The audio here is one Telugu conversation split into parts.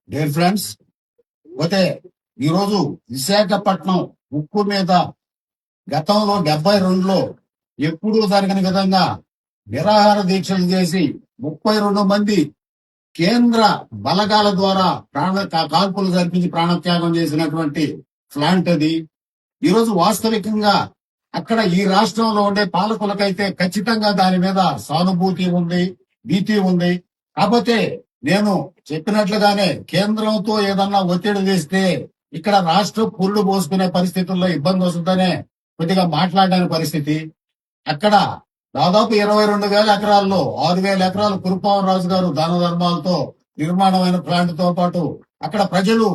డియర్ ఫ్రెండ్స్, పోతే ఈరోజు విశాఖపట్నం ఉక్కు మీద గతంలో 72లో ఎప్పుడూ జరగని విధంగా నిరాహార దీక్షలు చేసి 32 మంది కేంద్ర బలగాల ద్వారా కాల్పులు జరిపించి ప్రాణత్యాగం చేసినటువంటి ప్లాంట్ అది. ఈరోజు వాస్తవికంగా అక్కడ ఈ రాష్ట్రంలో ఉండే పాలకులకైతే ఖచ్చితంగా దాని మీద సానుభూతి ఉంది, భీతి ఉంది. కాకపోతే నేను చెప్పినట్లుగానే కేంద్రంతో ఏదన్నా ఒత్తిడి వేస్తే ఇక్కడ రాష్ట్రం పురుడు పోసుకునే పరిస్థితుల్లో ఇబ్బంది వస్తుందనే కొద్దిగా మాట్లాడని పరిస్థితి. అక్కడ దాదాపు 22,000 ఎకరాల్లో 6,000 ఎకరాలు కురుపావన్ రాజు గారు దాన ధర్మాలతో నిర్మాణమైన ప్లాంట్ తో పాటు అక్కడ ప్రజలు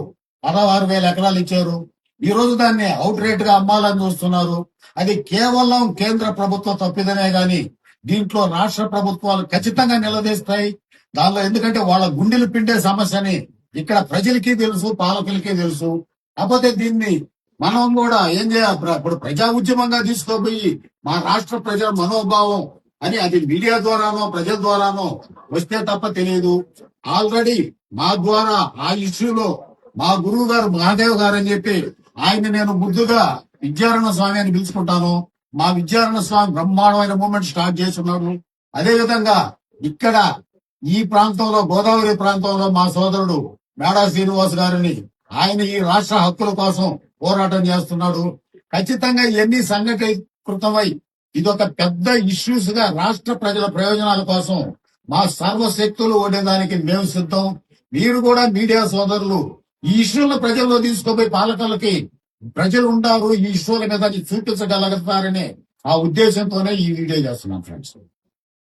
16,000 ఎకరాలు ఇచ్చారు. ఈ రోజు దాన్ని అవుట్ రేట్ గా అమ్మాలని చూస్తున్నారు. అది కేవలం కేంద్ర ప్రభుత్వ తప్పిదనే గాని దీంట్లో రాష్ట్ర ప్రభుత్వాలు ఖచ్చితంగా నిలదీస్తాయి. దానిలో ఎందుకంటే వాళ్ళ గుండెలు పిండే సమస్యని ఇక్కడ ప్రజలకి తెలుసు, పాలకులకి తెలుసు. కాకపోతే దీన్ని మనం కూడా ఏం చేయాలి, ఇప్పుడు ప్రజా ఉద్యమంగా తీసుకోపోయి మా రాష్ట్ర ప్రజల మనోభావం అని అది మీడియా ద్వారానో ప్రజల ద్వారానో వస్తే తప్ప తెలియదు. ఆల్రెడీ మా ద్వారా ఆ ఇష్యూలో మా గురువు గారు మహాదేవ్ గారు అని చెప్పి ఆయన నేను ముద్దుగా విద్యారణ్య స్వామి అని పిలుచుకుంటాను. మా విద్యారణ్య స్వామి బ్రహ్మాండమైన మూమెంట్ స్టార్ట్ చేస్తున్నారు. అదే విధంగా ఇక్కడ ఈ ప్రాంతంలో గోదావరి ప్రాంతంలో మా సోదరుడు మేడా శ్రీనివాస్ గారిని ఆయన ఈ రాష్ట్ర హక్కుల కోసం పోరాటం చేస్తున్నాడు. ఖచ్చితంగా ఇవన్నీ సంఘటీకృతమై ఇదొక పెద్ద ఇష్యూస్ గా రాష్ట్ర ప్రజల ప్రయోజనాల కోసం మా సర్వశక్తులు ఓడేదానికి మేము సిద్ధం. మీరు కూడా మీడియా సోదరులు ఈ ఇష్యూలను ప్రజల్లో తీసుకుపోయి పాలకులకి ప్రజలు ఉంటారు, ఈ ఇష్యూల మీద చూపించగలుగుతారనే ఆ ఉద్దేశంతోనే ఈ వీడియో చేస్తున్నాం ఫ్రెండ్స్.